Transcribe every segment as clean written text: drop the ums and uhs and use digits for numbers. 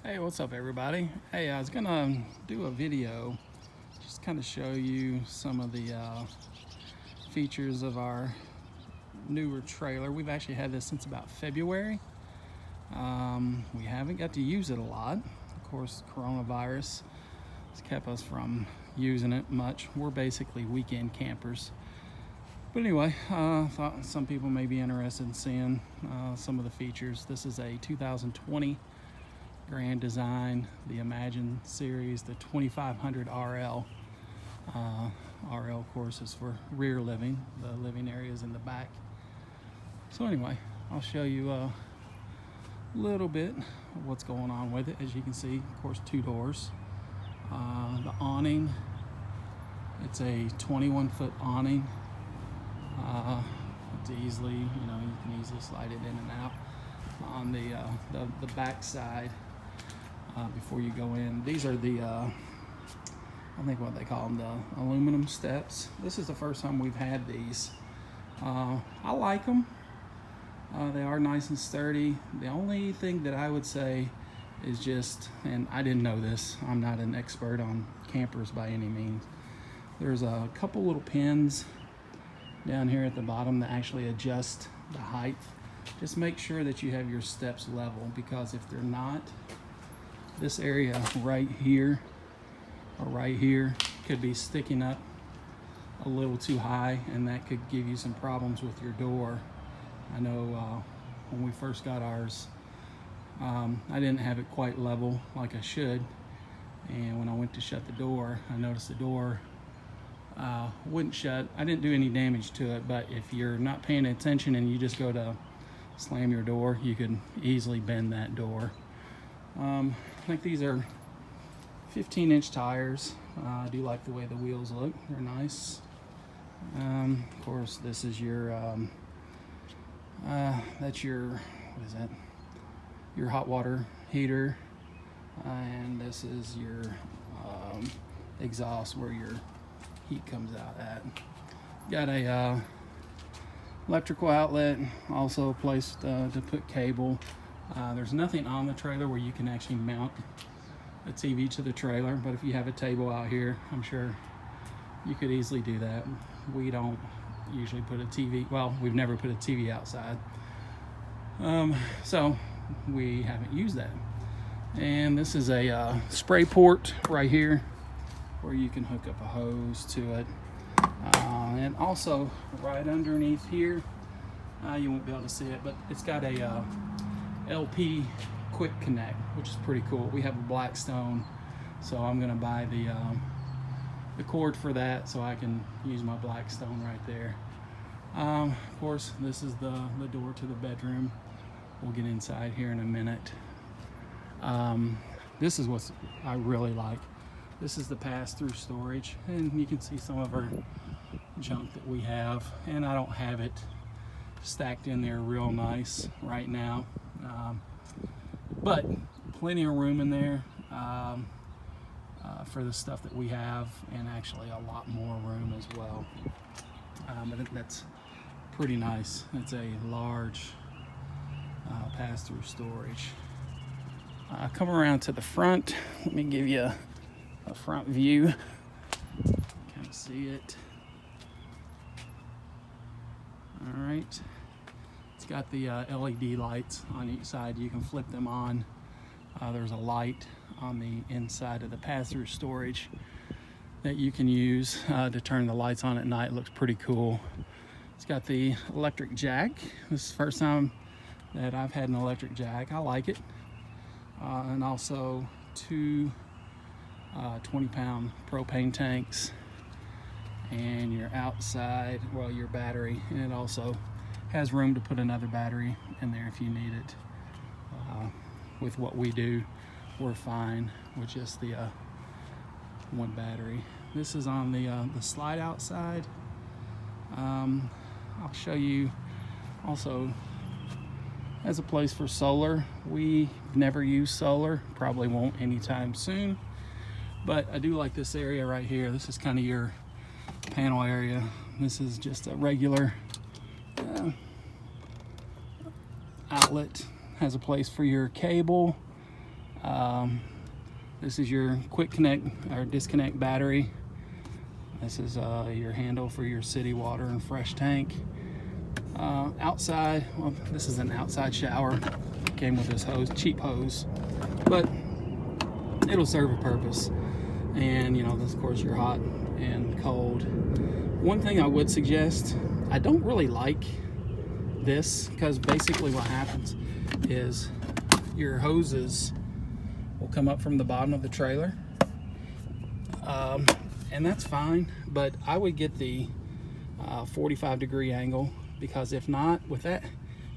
Hey, what's up everybody? Hey, I was gonna do a video just kind of show you some of the features of our newer trailer. We've actually had this since about February. We haven't got to use it a lot. Of course, coronavirus has kept us from using it much. We're basically weekend campers. But anyway, I thought some people may be interested in seeing some of the features. This is a 2020 Grand Design, the Imagine series, the 2500 RL. RL, of course, is for rear living. The living area is in the back. So anyway, I'll show you a little bit of what's going on with it. As you can see, of course, 2 doors. The awning, it's a 21-foot awning. It's easily, you can easily slide it in and out on the back side. Before you go in, these are the I think what they call them, the aluminum steps. This is the first time we've had these. I like them. They are nice and sturdy. The only thing that I would say is just, and I didn't know this, I'm not an expert on campers by any means, there's a couple little pins down here at the bottom that actually adjust the height. Just make sure that you have your steps level, because if they're not, this area right here or right here could be sticking up a little too high, and that could give you some problems with your door. I know when we first got ours, I didn't have it quite level like I should, and when I went to shut the door, I noticed the door wouldn't shut. I didn't do any damage to it, but if you're not paying attention and you just go to slam your door, you could easily bend that door. I think these are 15-inch tires. I do like the way the wheels look. They're nice. Of course, this is your that's your, what is that? Your hot water heater, and this is your exhaust where your heat comes out at. Got a electrical outlet, also a place to put cable. There's nothing on the trailer where you can actually mount a TV to the trailer, but if you have a table out here, I'm sure you could easily do that. We don't usually put a TV, well, we've never put a TV outside, so we haven't used that. And this is a spray port right here where you can hook up a hose to it, and also right underneath here, you won't be able to see it, but it's got a LP quick connect, which is pretty cool. We have a Blackstone, so I'm gonna buy the cord for that so I can use my Blackstone right there. Of course, this is the door to the bedroom. We'll get inside here in a minute. This is what I really like. This is the pass-through storage, and you can see some of our junk that we have, and I don't have it stacked in there real nice right now, but plenty of room in there for the stuff that we have, and actually a lot more room as well. I think that's pretty nice. It's a large pass-through storage. Come around to the front. Let me give you a front view. Kind of see it. All right. It's got the LED lights on each side. You can flip them on. There's a light on the inside of the pass-through storage that you can use to turn the lights on at night. It looks pretty cool. It's got the electric jack. This is the first time that I've had an electric jack. I like it. And also 2 20-pound propane tanks, and your outside, well, your battery, and it also has room to put another battery in there if you need it. With what we do, we're fine with just the one battery. This is on the slide out side. I'll show you also as a place for solar. We never use solar, probably won't anytime soon, but I do like this area right here. This is kind of your panel area. This is just a regular outlet. Has a place for your cable, This is your quick connect or disconnect battery. This is your handle for your city water and fresh tank. Outside, well, this is an outside shower. Came with this hose, cheap hose, but it'll serve a purpose. And you know, this, of course, you're hot and cold. One thing I would suggest, I don't really like this, because basically what happens is your hoses will come up from the bottom of the trailer, and that's fine, but I would get the 45-degree angle, because if not, with that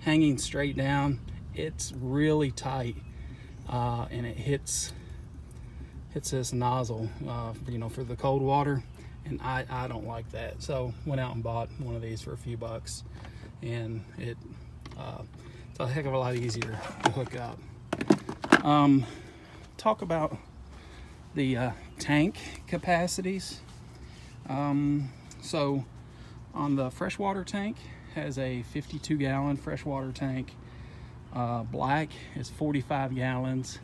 hanging straight down, it's really tight, and it hits this nozzle, you know, for the cold water, and I don't like that. So went out and bought one of these for a few bucks, and it's a heck of a lot easier to hook up. Talk about the tank capacities. So on the freshwater tank, has a 52-gallon freshwater tank. Black is 45 gallons,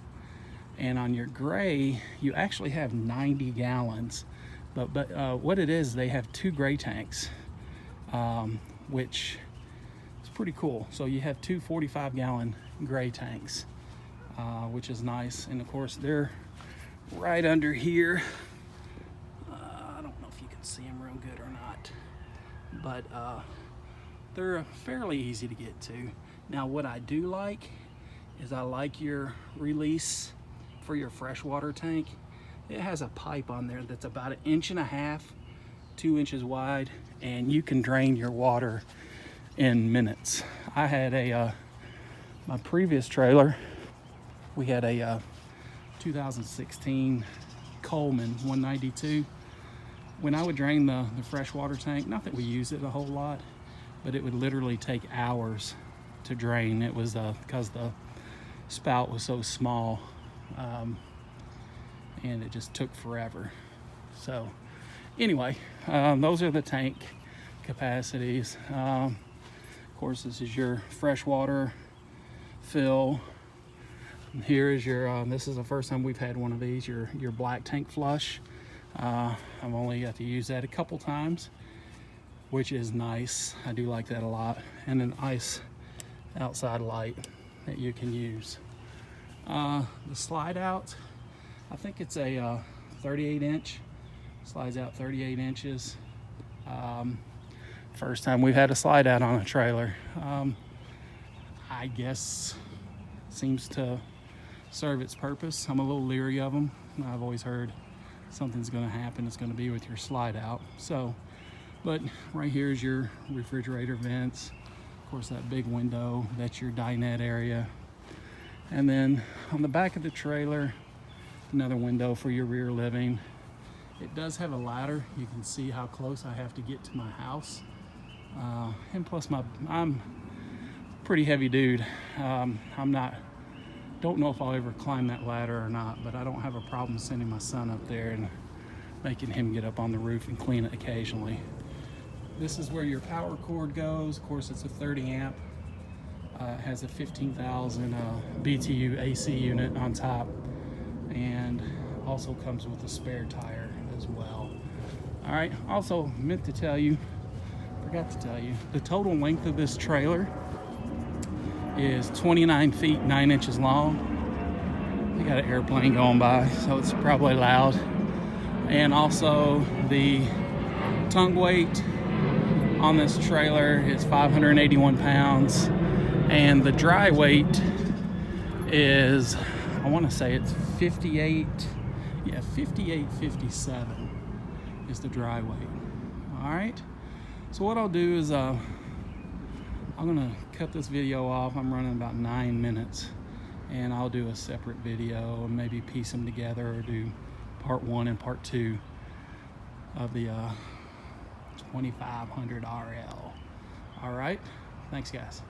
and on your gray you actually have 90 gallons. But what it is, they have two gray tanks, which is pretty cool. So you have two 45-gallon gray tanks, which is nice. And of course, they're right under here. I don't know if you can see them real good or not, but they're fairly easy to get to. Now, what I do like is I like your release for your freshwater tank. It has a pipe on there that's about 1.5 inches, 2 inches wide, and you can drain your water in minutes. I had my previous trailer, we had a 2016 Coleman 192. When I would drain the freshwater tank, not that we use it a whole lot, but it would literally take hours to drain. It was because the spout was so small, and it just took forever. So anyway, those are the tank capacities. Of course, this is your freshwater fill. And here is your this is the first time we've had one of these, your black tank flush. I've only got to use that a couple times, which is nice. I do like that a lot. And an ice outside light that you can use. The slide out, I think it's a 38-inch. Slides out 38 inches. First time we've had a slide out on a trailer. I guess seems to serve its purpose. I'm a little leery of them. I've always heard something's going to happen. It's going to be with your slide out. So, but right here is your refrigerator vents. Of course, that big window, that's your dinette area. And then on the back of the trailer, another window for your rear living. It does have a ladder. You can see how close I have to get to my house. And plus I'm a pretty heavy dude. Don't know if I'll ever climb that ladder or not, but I don't have a problem sending my son up there and making him get up on the roof and clean it occasionally. This is where your power cord goes. Of course, it's a 30 amp. It has a 15,000 BTU AC unit on top, and also comes with a spare tire as well. All right, also forgot to tell you, the total length of this trailer is 29 feet 9 inches long. We got an airplane going by, so it's probably loud. And also the tongue weight on this trailer is 581 pounds, and the dry weight is, I want to say it's 58, 57 is the dry weight. All right, so what I'll do is I'm gonna cut this video off. I'm running about 9 minutes, and I'll do a separate video and maybe piece them together, or do part 1 and part 2 of the 2500 RL. All right, thanks guys.